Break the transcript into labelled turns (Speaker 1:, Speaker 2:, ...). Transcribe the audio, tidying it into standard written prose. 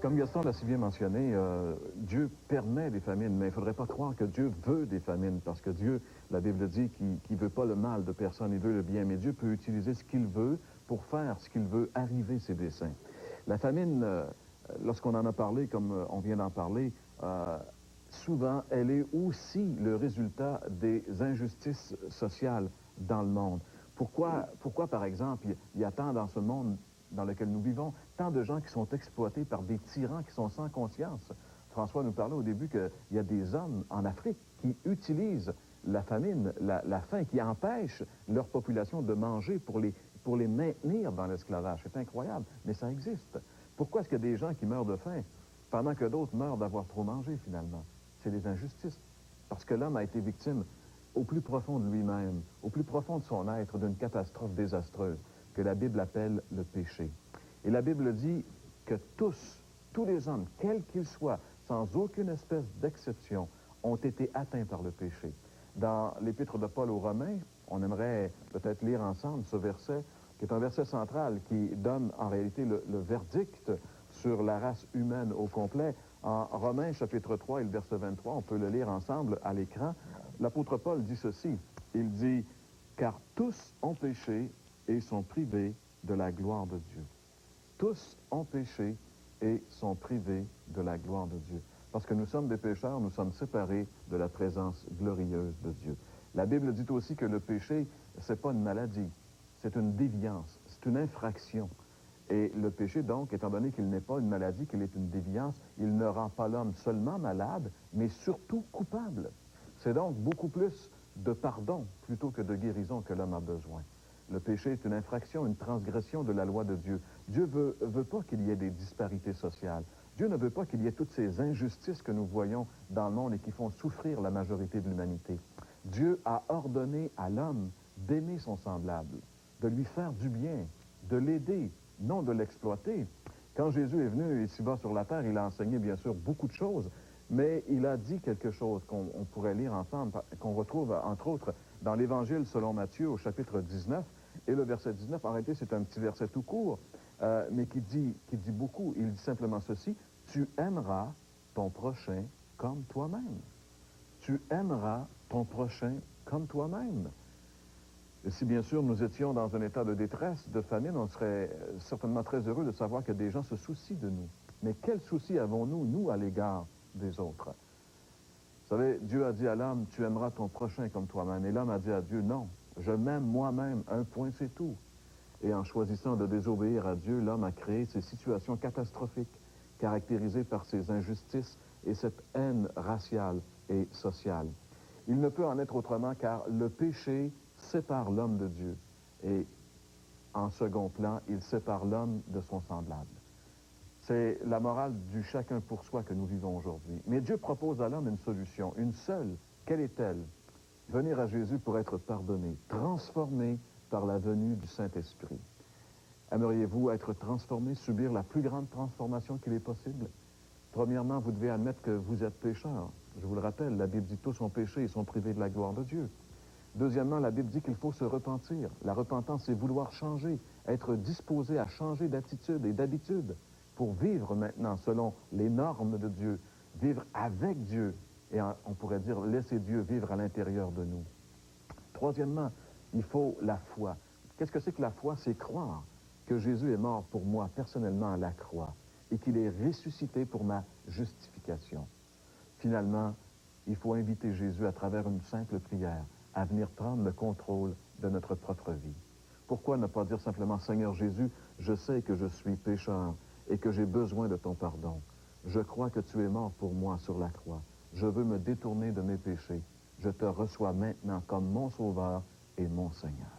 Speaker 1: Comme Gaston l'a si bien mentionné, Dieu permet des famines, mais il ne faudrait pas croire que Dieu veut des famines, parce que Dieu, la Bible dit qu'il ne veut pas le mal de personne, il veut le bien, mais Dieu peut utiliser ce qu'il veut pour faire ce qu'il veut arriver ses desseins. La famine, lorsqu'on en a parlé, comme on vient d'en parler, souvent, elle est aussi le résultat des injustices sociales dans le monde. Pourquoi par exemple, il y a tant dans ce monde dans lequel nous vivons, tant de gens qui sont exploités par des tyrans qui sont sans conscience? François nous parlait au début qu'il y a des hommes en Afrique qui utilisent la famine, la faim, qui empêchent leur population de manger pour les maintenir dans l'esclavage. C'est incroyable, mais ça existe. Pourquoi est-ce qu'il y a des gens qui meurent de faim pendant que d'autres meurent d'avoir trop mangé, finalement? C'est les injustices. Parce que l'homme a été victime au plus profond de lui-même, au plus profond de son être, d'une catastrophe désastreuse que la Bible appelle le péché. Et la Bible dit que tous les hommes, quels qu'ils soient, sans aucune espèce d'exception, ont été atteints par le péché. Dans l'Épître de Paul aux Romains, on aimerait peut-être lire ensemble ce verset, qui est un verset central, qui donne en réalité le verdict sur la race humaine au complet. En Romains chapitre 3 et le verset 23, on peut le lire ensemble à l'écran. L'apôtre Paul dit ceci, il dit « Car tous ont péché et sont privés de la gloire de Dieu. » Tous ont péché et sont privés de la gloire de Dieu. Parce que nous sommes des pécheurs, nous sommes séparés de la présence glorieuse de Dieu. La Bible dit aussi que le péché, c'est pas une maladie, c'est une déviance, c'est une infraction. Et le péché, donc, étant donné qu'il n'est pas une maladie, qu'il est une déviance, il ne rend pas l'homme seulement malade, mais surtout coupable. C'est donc beaucoup plus de pardon plutôt que de guérison que l'homme a besoin. Le péché est une infraction, une transgression de la loi de Dieu. Dieu veut pas qu'il y ait des disparités sociales. Dieu ne veut pas qu'il y ait toutes ces injustices que nous voyons dans le monde et qui font souffrir la majorité de l'humanité. Dieu a ordonné à l'homme d'aimer son semblable, de lui faire du bien, de l'aider, non de l'exploiter. Quand Jésus est venu ici-bas sur la terre, il a enseigné bien sûr beaucoup de choses, mais il a dit quelque chose qu'on pourrait lire ensemble, qu'on retrouve entre autres dans l'Évangile selon Matthieu au chapitre 19, et le verset 19, en réalité c'est un petit verset tout court, mais qui dit beaucoup. Il dit simplement ceci, « Tu aimeras ton prochain comme toi-même. » Tu aimeras ton prochain comme toi-même. Et si bien sûr nous étions dans un état de détresse, de famine, on serait certainement très heureux de savoir que des gens se soucient de nous. Mais quel souci avons-nous, nous, à l'égard des autres? Vous savez, Dieu a dit à l'homme, tu aimeras ton prochain comme toi-même. Et l'homme a dit à Dieu, non, je m'aime moi-même, un point c'est tout. Et en choisissant de désobéir à Dieu, l'homme a créé ces situations catastrophiques, caractérisées par ces injustices et cette haine raciale et sociale. Il ne peut en être autrement car le péché sépare l'homme de Dieu. Et en second plan, il sépare l'homme de son semblable. C'est la morale du chacun pour soi que nous vivons aujourd'hui. Mais Dieu propose à l'homme une solution, une seule. Quelle est-elle? Venir à Jésus pour être pardonné, transformé par la venue du Saint-Esprit. Aimeriez-vous être transformé, subir la plus grande transformation qu'il est possible? Premièrement, vous devez admettre que vous êtes pécheur. Je vous le rappelle, la Bible dit tous ont péché et sont privés de la gloire de Dieu. Deuxièmement, la Bible dit qu'il faut se repentir. La repentance, c'est vouloir changer, être disposé à changer d'attitude et d'habitude pour vivre maintenant selon les normes de Dieu, vivre avec Dieu, et on pourrait dire laisser Dieu vivre à l'intérieur de nous. Troisièmement, il faut la foi. Qu'est-ce que c'est que la foi? C'est croire que Jésus est mort pour moi personnellement à la croix et qu'il est ressuscité pour ma justification. Finalement, il faut inviter Jésus à travers une simple prière à venir prendre le contrôle de notre propre vie. Pourquoi ne pas dire simplement, Seigneur Jésus, je sais que je suis pécheur et que j'ai besoin de ton pardon. Je crois que tu es mort pour moi sur la croix. Je veux me détourner de mes péchés. Je te reçois maintenant comme mon Sauveur et mon Seigneur.